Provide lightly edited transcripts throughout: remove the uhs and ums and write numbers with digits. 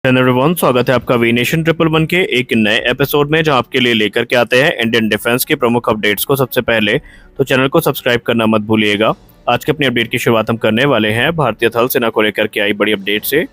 Hello everyone, स्वागत है आपका वी नेशन ट्रिपल वन के एक नए एपिसोड में, जो आपके लिए लेकर के आते हैं इंडियन डिफेंस के प्रमुख अपडेट्स को सबसे पहले। तो चैनल को सब्सक्राइब करना मत भूलिएगा। आज के अपनी अपडेट की शुरुआत हम करने वाले हैं भारतीय थल सेना को लेकर के आई बड़ी अपडेट से।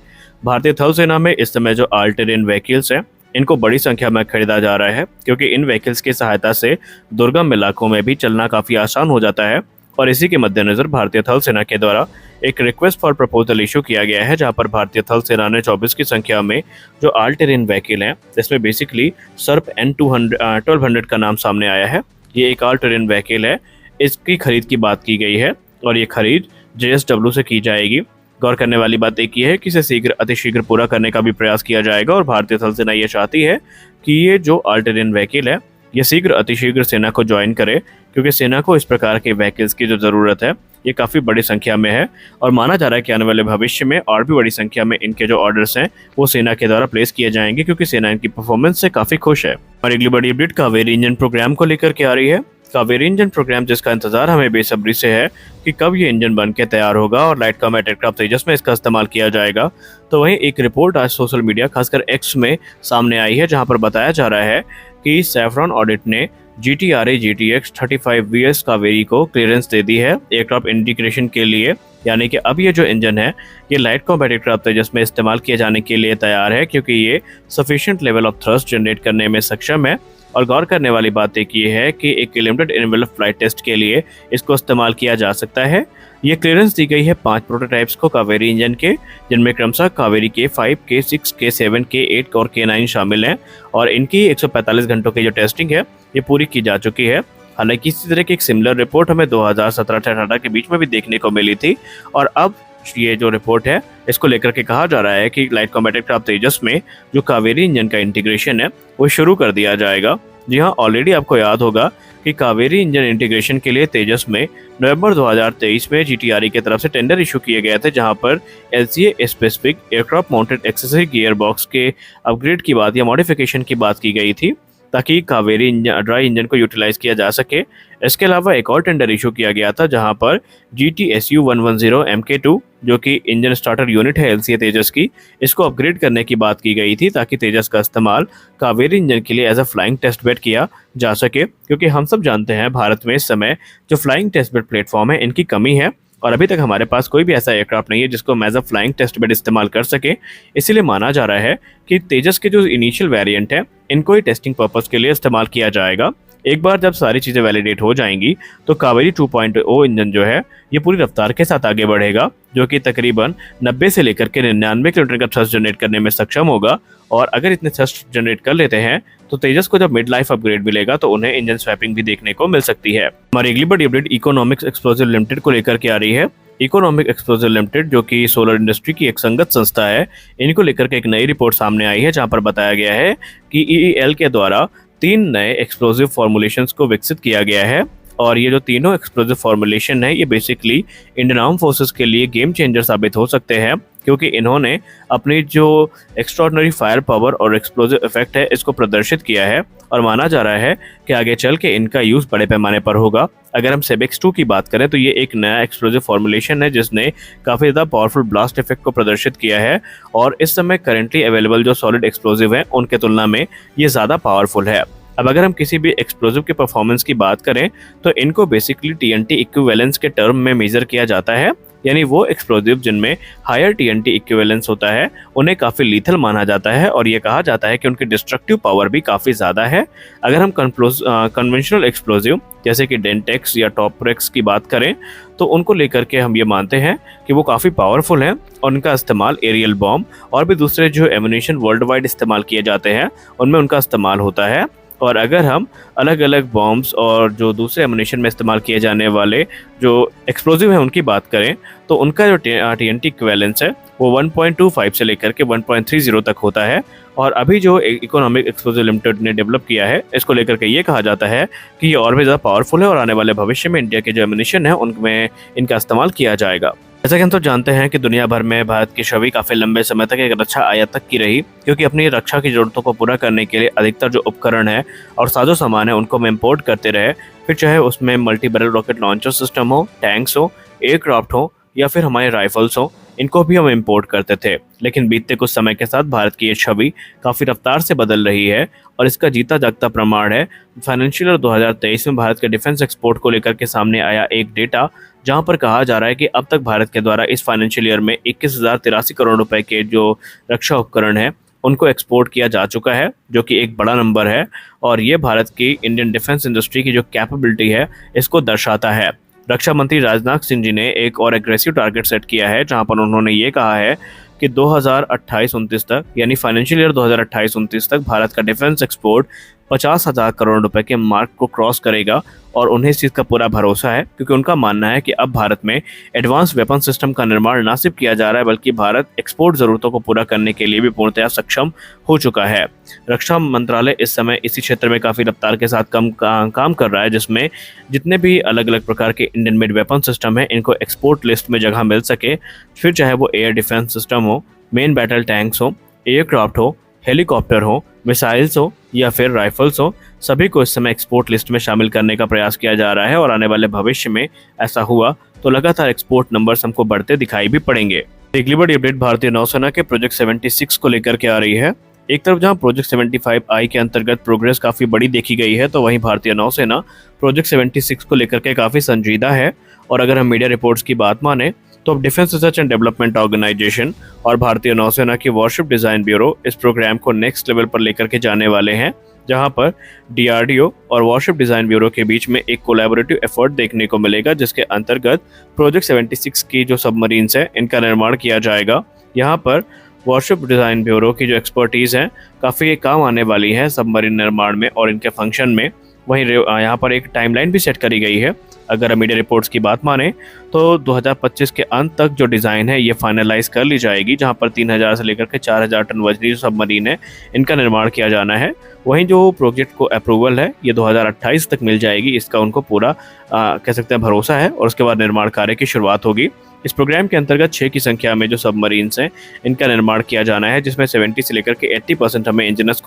भारतीय थल सेना में इस समय जो ऑल टेरेन व्हीकल्स हैं, इनको बड़ी संख्या में खरीदा जा रहा है, क्योंकि इन व्हीकल्स की सहायता से दुर्गम इलाकों में भी चलना काफ़ी आसान हो जाता है। और इसी के मद्देनजर भारतीय थल सेना के द्वारा एक रिक्वेस्ट फॉर प्रपोजल इशू किया गया है, जहां पर भारतीय थल सेना ने 24 की संख्या में जो ऑल टेरेन व्हीकल हैं, जिसमें बेसिकली सर्प N1200 का नाम सामने आया है। ये एक ऑल टेरेन व्हीकल है, इसकी खरीद की बात की गई है और ये खरीद JSW से की जाएगी। गौर करने वाली बात एक ये है कि इसे अतिशीघ्र पूरा करने का भी प्रयास किया जाएगा और भारतीय थल सेना ये चाहती है कि ये जो ऑल टेरेन व्हीकल है ये अतिशीघ्र सेना को ज्वाइन करे, क्योंकि सेना को इस प्रकार के व्हीकल्स की जो ज़रूरत है ये काफ़ी बड़ी संख्या में है और माना जा रहा है कि आने वाले भविष्य में और भी बड़ी संख्या में इनके जो ऑर्डर्स हैं वो सेना के द्वारा प्लेस किए जाएंगे, क्योंकि सेना इनकी परफॉर्मेंस से काफ़ी खुश है। और अगली बड़ी अपडेट कावेरी इंजन प्रोग्राम को लेकर के आ रही है। कावेरी इंजन प्रोग्राम, जिसका इंतजार हमें बेसब्री से है कि कब ये इंजन बन के तैयार होगा और लाइट कॉम्बैट एयरक्राफ्ट तेजस में इसका इस्तेमाल किया जाएगा। तो वहीं एक रिपोर्ट आज सोशल मीडिया खासकर एक्स में सामने आई है, जहां पर बताया जा रहा है कि सैफरॉन ऑडिट ने GTRA GTX 35VS कावेरी को क्लियरेंस दे दी है एयरक्राफ्ट इंटीग्रेशन के लिए। यानी कि अब ये जो इंजन है ये लाइट कॉम्बैट एयरक्राफ्ट तेजस में इस्तेमाल किए जाने के लिए तैयार है, क्योंकि ये sufficient level of thrust generate करने में सक्षम है। और गौर करने वाली बात एक ये है कि एक लिमिटेड एनवेलप फ्लाइट टेस्ट के लिए इसको इस्तेमाल किया जा सकता है। ये क्लियरेंस दी गई है 5 प्रोटोटाइप्स को कावेरी इंजन के, जिनमें क्रमशः Kaveri K5, K6, K7, K8 और K9 शामिल हैं। और इनकी 145 घंटों की जो टेस्टिंग है ये पूरी की जा चुकी है। हालांकि इसी तरह की एक सिमिलर रिपोर्ट हमें 2017-18 के बीच में भी देखने को मिली थी। और अब ये जो रिपोर्ट है इसको लेकर के कहा जा रहा है कि लाइट कॉम्बैट एयरक्राफ्ट तेजस में जो कावेरी इंजन का इंटीग्रेशन है वो शुरू कर दिया जाएगा। जी हाँ, ऑलरेडी आपको याद होगा कि कावेरी इंजन इंटीग्रेशन के लिए तेजस में नवंबर 2023 में GTRA की तरफ से टेंडर इशू किए गए थे, जहां पर LCA specific aircraft mounted accessory gear box के अपग्रेड की बात या मॉडिफिकेशन की बात की गई थी, ताकि कावेरी ड्राई इंजन को यूटिलाइज किया जा सके। इसके अलावा एक और टेंडर इशू किया गया था, जहां पर GTSU 110 MK2, जो कि इंजन स्टार्टर यूनिट है LCA तेजस की, इसको अपग्रेड करने की बात की गई थी, ताकि तेजस का इस्तेमाल कावेरी इंजन के लिए as a flying test bed किया जा सके। क्योंकि हम सब जानते हैं भारत में इस समय जो फ्लाइंग टेस्ट बेड प्लेटफॉर्म है इनकी कमी है, और अभी तक हमारे पास कोई भी ऐसा एयरक्राफ्ट नहीं है जिसको हम as a flying test bed इस्तेमाल कर सके। इसीलिए माना जा रहा है कि तेजस के जो इनिशियल वेरिएंट है इनको ही टेस्टिंग पर्पस के लिए इस्तेमाल किया जाएगा। एक बार जब सारी चीज़ें वैलिडेट हो जाएंगी तो कावेरी 2.0 इंजन जो है ये पूरी रफ्तार के साथ आगे बढ़ेगा, जो कि तकरीबन 90 से लेकर के 99 किलोमीटर का थ्रस्ट जनरेट करने में सक्षम होगा। और अगर इतने थ्रस्ट जनरेट कर लेते हैं तो तेजस को जब मिड लाइफ अपग्रेड मिलेगा तो उन्हें इंजन स्वैपिंग भी देखने को मिल सकती है। हमारी अगली बड़ी अपडेट इकोनॉमिक्स एक्सप्लोजिव लिमिटेड को लेकर के आ रही है। इकोनॉमिक एक्सप्लोजिव लिमिटेड, जो कि सोलर इंडस्ट्री की एक संगत संस्था है, इनको लेकर के एक नई रिपोर्ट सामने आई है, जहां पर बताया गया है कि EEL के द्वारा 3 नए एक्सप्लोजिव फॉर्मुलेशंस को विकसित किया गया है। और ये जो तीनों एक्सप्लोजिव फॉर्मुलेशन है ये बेसिकली इंडियन आर्म फोर्सेस के लिए गेम चेंजर साबित हो सकते हैं, क्योंकि इन्होंने अपनी जो एक्स्ट्राऑर्डिनरी फायर पावर और एक्सप्लोजिव इफेक्ट है इसको प्रदर्शित किया है। और माना जा रहा है कि आगे चल के इनका यूज़ बड़े पैमाने पर होगा। अगर हम सेबेक्स 2 की बात करें तो ये एक नया एक्सप्लोजिव फॉर्मुलेशन है जिसने काफ़ी ज़्यादा पावरफुल ब्लास्ट इफेक्ट को प्रदर्शित किया है, और इस समय करेंटली अवेलेबल जो सॉलिड एक्सप्लोजिव हैं उनके तुलना में ये ज़्यादा पावरफुल है। अब अगर हम किसी भी एक्सप्लोजिव के परफॉर्मेंस की बात करें तो इनको बेसिकली TNT इक्विवेलेंस के टर्म में मेजर किया जाता है, यानी वो एक्सप्लोजिव जिनमें हायर TNT इक्विवेलेंस होता है उन्हें काफ़ी लीथल माना जाता है, और ये कहा जाता है कि उनकी डिस्ट्रक्टिव पावर भी काफ़ी ज़्यादा है। अगर हम कन्वेंशनल एक्सप्लोजिव जैसे कि डेंटेक्स या टॉपरेक्स की बात करें तो उनको लेकर के हम ये मानते हैं कि वो काफ़ी पावरफुल हैं, और उनका इस्तेमाल एरियल बॉम्ब और भी दूसरे जो एमुनेशन वर्ल्ड वाइड इस्तेमाल किए जाते हैं उनमें उनका इस्तेमाल होता है। और अगर हम अलग अलग बॉम्ब्स और जो दूसरे एमुनेशन में इस्तेमाल किए जाने वाले जो एक्सप्लोजिव हैं उनकी बात करें तो उनका जो TNT इक्विवेलेंस है वो 1.25 से लेकर के 1.30 तक होता है। और अभी जो इकोनॉमिक एक्सप्लोजिव लिमिटेड ने डेवलप किया है इसको लेकर के ये कहा जाता है कि ये और भी ज़्यादा पावरफुल है, और आने वाले भविष्य में इंडिया के जो एमुनेशन है उनमें इनका इस्तेमाल किया जाएगा। जैसा कि हम तो जानते हैं कि दुनिया भर में भारत की छवि काफ़ी लंबे समय तक एक रक्षा आयातक की रही, क्योंकि अपनी रक्षा की ज़रूरतों को पूरा करने के लिए अधिकतर जो उपकरण है और साजो सामान है उनको हम इम्पोर्ट करते रहे, फिर चाहे उसमें multi barrel rocket launcher system हो, टैंक्स हो, एयरक्राफ्ट हो या फिर हमारे राइफल्स हो इनको भी हम इंपोर्ट करते थे। लेकिन बीतते कुछ समय के साथ भारत की ये छवि काफ़ी रफ्तार से बदल रही है और इसका जीता जागता प्रमाण है फाइनेंशियल ईयर 2023 में भारत के डिफेंस एक्सपोर्ट को लेकर के सामने आया एक डेटा, जहां पर कहा जा रहा है कि अब तक भारत के द्वारा इस फाइनेंशियल ईयर में 21,083 करोड़ रुपए के जो रक्षा उपकरण है उनको एक्सपोर्ट किया जा चुका है, जो कि एक बड़ा नंबर है और ये भारत की इंडियन डिफेंस इंडस्ट्री की जो कैपेबिलिटी है इसको दर्शाता है। रक्षा मंत्री राजनाथ सिंह जी ने एक और एग्रेसिव टारगेट सेट किया है, जहां पर उन्होंने ये कहा है कि 2028-29 तक यानी फाइनेंशियल ईयर 2028-29 तक भारत का डिफेंस एक्सपोर्ट 50,000 करोड़ रुपए के मार्क को क्रॉस करेगा और उन्हें इस चीज़ का पूरा भरोसा है, क्योंकि उनका मानना है कि अब भारत में एडवांस वेपन सिस्टम का निर्माण न सिर्फ किया जा रहा है बल्कि भारत एक्सपोर्ट ज़रूरतों को पूरा करने के लिए भी पूर्णतया सक्षम हो चुका है। रक्षा मंत्रालय इस समय इसी क्षेत्र में काफ़ी रफ्तार के साथ काम कर रहा है, जिसमें जितने भी अलग अलग प्रकार के इंडियन मेड वेपन सिस्टम है इनको एक्सपोर्ट लिस्ट में जगह मिल सके, फिर चाहे वो एयर डिफेंस सिस्टम हो, मेन बैटल टैंक्स हो, एयरक्राफ्ट हो, हेलीकॉप्टर हो, मिसाइल्स हो या फिर राइफल्स हो, सभी को इस समय एक्सपोर्ट लिस्ट में शामिल करने का प्रयास किया जा रहा है और आने वाले भविष्य में ऐसा हुआ तो लगातार एक्सपोर्ट नंबर्स हमको बढ़ते दिखाई भी पड़ेंगे। अगली बड़ी अपडेट भारतीय नौसेना के प्रोजेक्ट 76 को लेकर के आ रही है। एक तरफ जहां प्रोजेक्ट 75I के अंतर्गत प्रोग्रेस काफ़ी बड़ी देखी गई है, तो वहीं भारतीय नौसेना प्रोजेक्ट 76 को लेकर के काफ़ी संजीदा है। और अगर हम मीडिया रिपोर्ट्स की बात माने तो अब defence research and development organisation और भारतीय नौसेना की वॉरशिप डिज़ाइन ब्यूरो इस प्रोग्राम को नेक्स्ट लेवल पर लेकर के जाने वाले हैं, जहां पर DRDO और वॉरशिप डिज़ाइन ब्यूरो के बीच में एक कोलैबोरेटिव एफर्ट देखने को मिलेगा, जिसके अंतर्गत प्रोजेक्ट 76 की जो सबमरीन्स हैं इनका निर्माण किया जाएगा। यहाँ पर वॉरशिप डिज़ाइन ब्यूरो की जो एक्सपर्टीज़ है काफ़ी काम आने वाली है सबमरीन निर्माण में और इनके फंक्शन में। वहीं यहाँ पर एक टाइमलाइन भी सेट करी गई है। अगर मीडिया रिपोर्ट्स की बात माने तो 2025 के अंत तक जो डिज़ाइन है ये फाइनलाइज कर ली जाएगी, जहां पर 3,000 से लेकर के 4,000 टन वजनी जो सबमरीन है इनका निर्माण किया जाना है। वहीं जो प्रोजेक्ट को अप्रूवल है ये 2028 तक मिल जाएगी, इसका उनको पूरा कह सकते हैं भरोसा है और उसके बाद निर्माण कार्य की शुरुआत होगी। इस प्रोग्राम के अंतर्गत 6 की संख्या में जो सबमरीन्स हैं इनका निर्माण किया जाना है, जिसमें 70 से लेकर के 80% हमें इंडिजिनस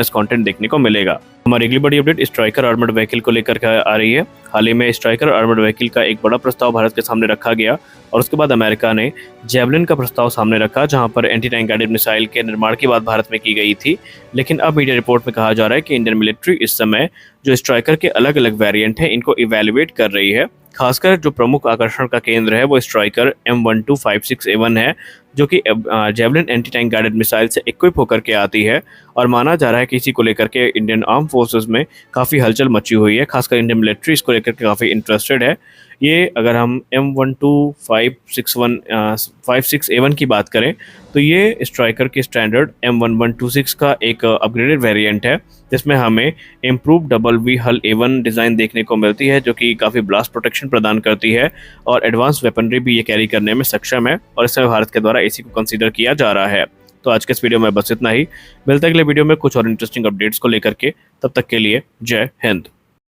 कंटेंट देखने को मिलेगा। हमारी अगली बड़ी अपडेट स्ट्राइकर आर्मर्ड व्हीकल को लेकर आ रही है। हाल ही में स्ट्राइकर आर्मर्ड व्हीकल का एक बड़ा प्रस्ताव भारत के सामने रखा गया और उसके बाद अमेरिका ने जेवलिन का प्रस्ताव सामने रखा, जहां पर एंटी टैंक गाइडेड मिसाइल के निर्माण की बात भारत में की गई थी। लेकिन अब मीडिया रिपोर्ट में कहा जा रहा है कि इंडियन मिलिट्री इस समय जो स्ट्राइकर के अलग अलग वेरिएंट हैं इनको इवेल्युएट कर रही है। खासकर जो प्रमुख आकर्षण का केंद्र है वो स्ट्राइकर M1256A1 है, जो कि javelin anti tank guided missile से इक्विप होकर के आती है और माना जा रहा है कि इसी को लेकर के इंडियन आर्म फोर्सेस में काफ़ी हलचल मची हुई है। खासकर इंडियन मिलिट्री इसको लेकर के काफ़ी इंटरेस्टेड है। ये अगर हम M1256A1 की बात करें तो ये स्ट्राइकर की स्टैंडर्ड M1126 का एक अपग्रेडेड वेरिएंट है, जिसमें हमें इम्प्रूव डबल वी हल A1 डिज़ाइन देखने को मिलती है, जो कि काफ़ी ब्लास्ट प्रोटेक्शन प्रदान करती है और एडवांस वेपनरी भी ये कैरी करने में सक्षम है और इस समय भारत के द्वारा इसी को कंसीडर किया जा रहा है। तो आज के इस वीडियो में बस इतना ही। मिलते हैं अगले वीडियो में कुछ और इंटरेस्टिंग अपडेट्स को लेकर के। तब तक के लिए जय हिंद।